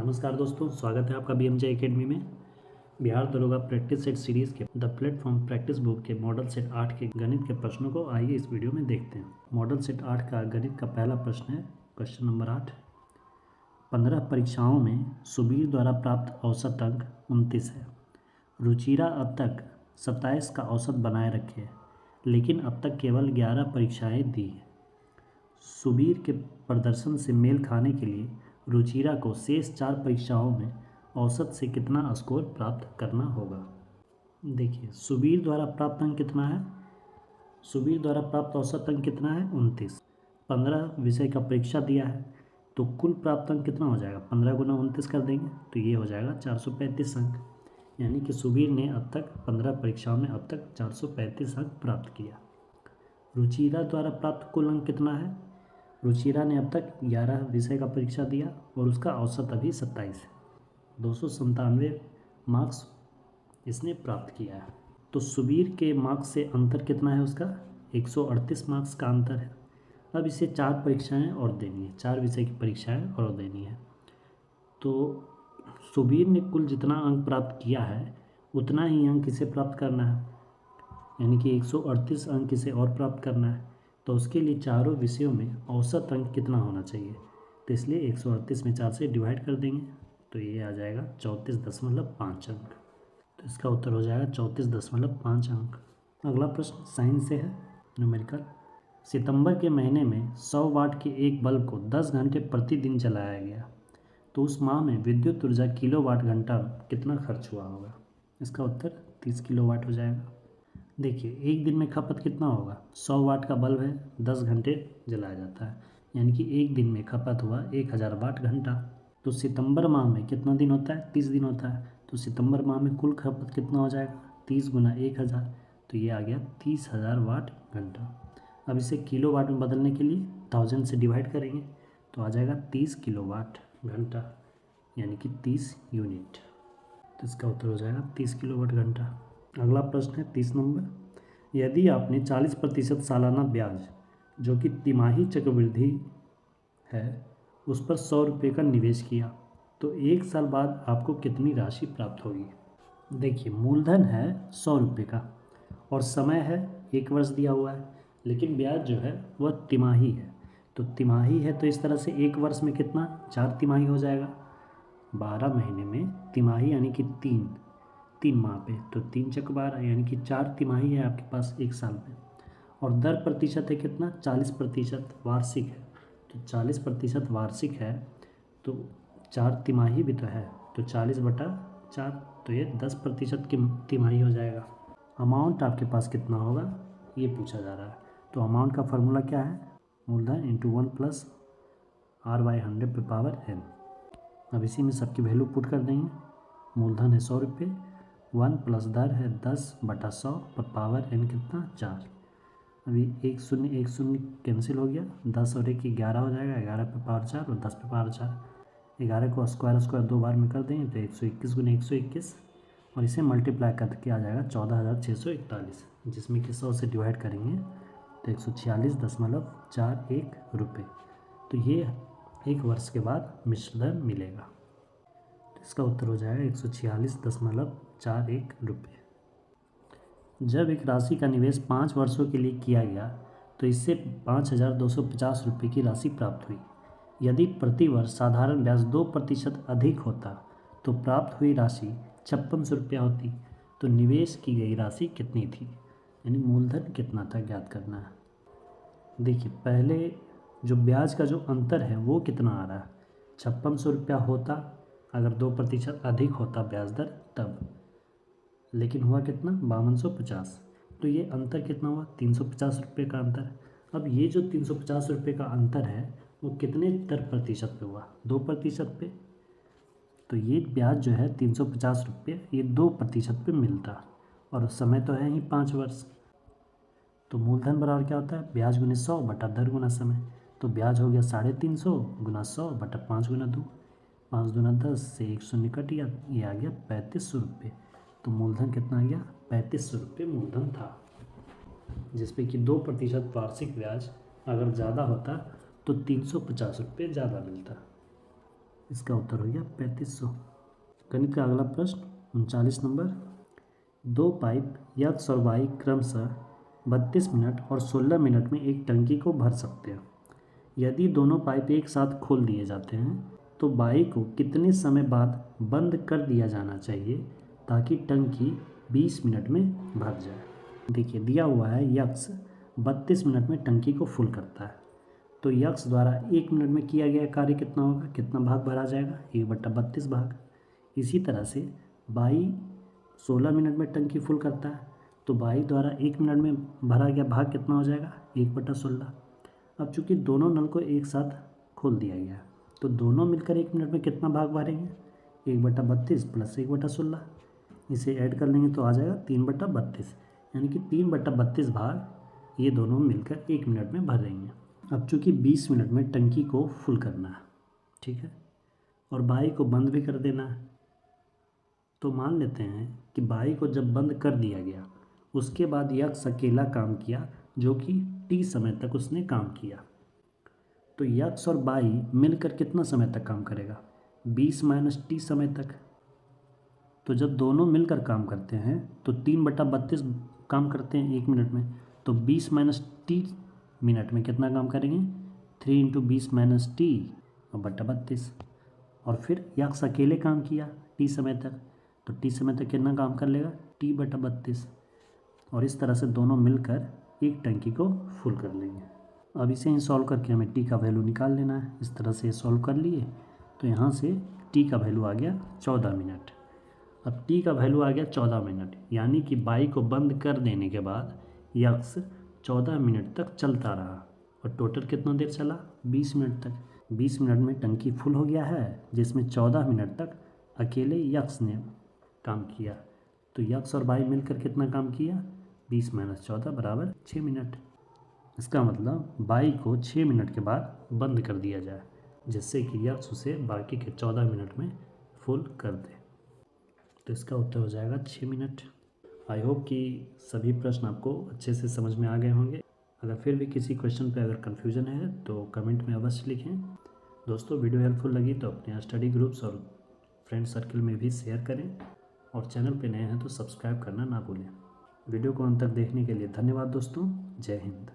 नमस्कार दोस्तों, स्वागत है आपका BMJ एकेडमी में। बिहार दरोगा प्रैक्टिस सेट सीरीज़ के द प्लेटफॉर्म प्रैक्टिस बुक के मॉडल सेट 8 के गणित के प्रश्नों को आइए इस वीडियो में देखते हैं। मॉडल सेट 8 का गणित का पहला प्रश्न है, क्वेश्चन नंबर 8। 15 परीक्षाओं में सुबीर द्वारा प्राप्त औसत अंक 29 है। रुचिरा अब तक 27 का औसत बनाए रखे है, लेकिन अब तक केवल 11 परीक्षाएँ दी हैं। सुबीर के प्रदर्शन से मेल खाने के लिए रुचिरा को शेष 4 परीक्षाओं में औसत से कितना स्कोर प्राप्त करना होगा। देखिए, सुबीर द्वारा प्राप्त अंक कितना है। सुबीर द्वारा प्राप्त औसत अंक कितना है, 29। 15 विषय का परीक्षा दिया है, तो कुल प्राप्त अंक कितना हो जाएगा, 15 गुना 29 कर देंगे तो ये हो जाएगा 435 अंक। यानी कि सुबीर ने अब तक 15 परीक्षाओं में अब तक 435 अंक प्राप्त किया। रुचिरा द्वारा प्राप्त कुल अंक कितना है। रुचिरा ने अब तक 11 विषय का परीक्षा दिया और उसका औसत अभी 27 है। 297 मार्क्स इसने प्राप्त किया है। तो सुबीर के मार्क्स से अंतर कितना है, उसका 138 मार्क्स का अंतर है। अब इसे 4 परीक्षाएं और देनी है, 4 विषय की परीक्षाएं और देनी है। तो सुबीर ने कुल जितना अंक प्राप्त किया है उतना ही अंक इसे प्राप्त करना है, यानी कि 138 अंक इसे और प्राप्त करना है। तो उसके लिए चारों विषयों में औसत अंक कितना होना चाहिए, तो इसलिए 138 में 4 से डिवाइड कर देंगे तो ये आ जाएगा 34.5 अंक। तो इसका उत्तर हो जाएगा 34.5 अंक। अगला प्रश्न साइंस से है, न्यूमेरिकल। सितंबर के महीने में 100 वाट के एक बल्ब को 10 घंटे प्रतिदिन जलाया गया, तो उस माह में विद्युत ऊर्जा किलोवाट घंटा कितना खर्च हुआ होगा। इसका उत्तर 30 किलोवाट हो जाएगा। देखिए, एक दिन में खपत कितना होगा, 100 वाट का बल्ब है, 10 घंटे जलाया जाता है, यानी कि एक दिन में खपत हुआ 1000 वाट घंटा। तो सितंबर माह में कितना दिन होता है, 30 दिन होता है, तो सितंबर माह में कुल खपत कितना हो जाएगा, 30 गुना 1000, तो ये आ गया 30,000 वाट घंटा। अब इसे किलो वाट में बदलने के लिए 1000 से डिवाइड करेंगे तो आ जाएगा 30 किलोवाट घंटा, यानी कि 30 यूनिट। तो इसका उत्तर हो जाएगा 30 किलोवाट घंटा। अगला प्रश्न है 30 नंबर। यदि आपने 40% सालाना ब्याज, जो कि तिमाही चक्रवृद्धि है, उस पर 100 रुपये का निवेश किया, तो 1 साल बाद आपको कितनी राशि प्राप्त होगी। देखिए, मूलधन है 100 रुपये का और समय है 1 वर्ष दिया हुआ है, लेकिन ब्याज जो है वह तिमाही है। तो तिमाही है तो इस तरह से 1 वर्ष में कितना, 4 तिमाही हो जाएगा। 12 महीने में तिमाही यानी कि 3 माह पे, तो 3 चक 12 यानी कि 4 तिमाही है आपके पास 1 साल में। और दर प्रतिशत है कितना, 40% वार्षिक है। तो 40% वार्षिक है तो 4 तिमाही भी तो है, तो 40/4, तो ये 10% की तिमाही हो जाएगा। अमाउंट आपके पास कितना होगा ये पूछा जा रहा है। तो अमाउंट का फॉर्मूला क्या है, मूलधन इंटू 1 + r/100/n। अब इसी में सबकी वैल्यू पुट कर देंगे। मूलधन है 100 रुपये, 1 प्लस दर है 10/100 पर पावर n कितना, 4। अभी 1 शून्य 1 शून्य कैंसिल हो गया, 10 और 1 11 हो जाएगा, 11 पे पावर 4 और 10 पे पावर 4। 11 को स्क्वायर 2 बार में कर देंगे तो 121 गुना 121 और इसे मल्टीप्लाई करके आ जाएगा 14,641, जिसमें कि 100 से डिवाइड करेंगे तो 146.41 रुपये। तो ये 1 वर्ष के बाद मिश्रधन मिलेगा। तो इसका उत्तर हो जाएगा 146.41 रुपये। जब एक राशि का निवेश 5 वर्षों के लिए किया गया तो इससे 5,250 रुपये की राशि प्राप्त हुई। यदि प्रति वर्ष साधारण ब्याज 2% अधिक होता तो प्राप्त हुई राशि 5600 रुपया होती। तो निवेश की गई राशि कितनी थी, यानी मूलधन कितना था ज्ञात करना है। देखिए, पहले जो ब्याज का जो अंतर है वो कितना आ रहा है, 5600 रुपया होता अगर 2% अधिक होता ब्याज दर तब, लेकिन हुआ कितना, 5250। तो ये अंतर कितना हुआ, 350 रुपये का अंतर। अब ये जो 350 रुपये का अंतर है वो कितने दर प्रतिशत पे हुआ, 2% पे। तो ये ब्याज जो है 350 रुपये ये 2% पे मिलता और समय तो है ही 5 वर्ष। तो मूलधन बराबर क्या होता है, ब्याज गुने 100 बटा दर गुना समय। तो ब्याज हो गया 350 गुना 100 बटा 5 गुना 2, 5 दूना 10 से 1 शून्य कट गया, ये आ गया 3500 रुपये। तो मूलधन कितना आ गया, 3500 रुपये मूलधन था, जिसपे कि 2% वार्षिक ब्याज अगर ज़्यादा होता तो 350 रुपये ज़्यादा मिलता। इसका उत्तर हो गया 3500। गणित का अगला प्रश्न 39 नंबर। दो पाइप यक्स और वाई क्रमशः 32 मिनट और 16 मिनट में एक टंकी को भर सकते हैं। यदि दोनों पाइप एक साथ खोल दिए जाते हैं तो वाई को कितने समय बाद बंद कर दिया जाना चाहिए ताकि टंकी 20 मिनट में भर जाए। देखिए दिया हुआ है यक्स 32 मिनट में टंकी को फुल करता है, तो यक्स द्वारा 1 मिनट में किया गया कार्य कितना होगा, कितना भाग भरा जाएगा, 1/32 भाग। इसी तरह से वाई 16 मिनट में टंकी फुल करता है, तो वाई द्वारा 1 मिनट में भरा गया भाग कितना हो जाएगा, 1/16। अब चूंकि दोनों नल को एक साथ खोल दिया गया तो दोनों मिलकर 1 मिनट में कितना भाग भरेंगे, 1/32 प्लस 1/16। इसे ऐड कर लेंगे तो आ जाएगा 3/32, यानी कि 3/32 भाग ये दोनों मिलकर 1 मिनट में भर देंगे। अब चूंकि 20 मिनट में टंकी को फुल करना है, ठीक है, और बाई को बंद भी कर देना है, तो मान लेते हैं कि बाई को जब बंद कर दिया गया उसके बाद यक्स अकेला काम किया जो कि टी समय तक उसने काम किया, तो यक्स और बाई मिलकर कितना समय तक काम करेगा, 20 माइनस टी समय तक। तो जब दोनों मिलकर काम करते हैं तो 3/32 काम करते हैं 1 मिनट में, तो 20 माइनस टी मिनट में कितना काम करेंगे, 3 × 20 माइनस टी और बटा 32। और फिर यक्स अकेले काम किया टी समय तक, तो टी समय तक कितना काम कर लेगा, T/32। और इस तरह से दोनों मिलकर एक टंकी को फुल कर लेंगे। अब इसे ही सॉल्व करके हमें टी का वैल्यू निकाल लेना है। इस तरह से सॉल्व कर लिए तो यहाँ से टी का वैल्यू आ गया 14 मिनट। अब टी का वैल्यू आ गया 14 मिनट, यानी कि बाई को बंद कर देने के बाद यक्स 14 मिनट तक चलता रहा और टोटल कितना देर चला, 20 मिनट तक। 20 मिनट में टंकी फुल हो गया है, जिसमें 14 मिनट तक अकेले यक्स ने काम किया। तो यक्स और बाई मिलकर कितना काम किया, 20 माइनस 14 बराबर 6 मिनट। इसका मतलब बाई को 6 मिनट के बाद बंद कर दिया जाए, जिससे कि यक्स उसे बाकी के 14 मिनट में फुल कर दे। तो इसका उत्तर हो जाएगा 6 मिनट। आई होप कि सभी प्रश्न आपको अच्छे से समझ में आ गए होंगे। अगर फिर भी किसी क्वेश्चन पे अगर कन्फ्यूज़न है तो कमेंट में अवश्य लिखें। दोस्तों वीडियो हेल्पफुल लगी तो अपने स्टडी ग्रुप्स और फ्रेंड सर्कल में भी शेयर करें, और चैनल पे नए हैं तो सब्सक्राइब करना ना भूलें। वीडियो को अंत तक देखने के लिए धन्यवाद दोस्तों। जय हिंद।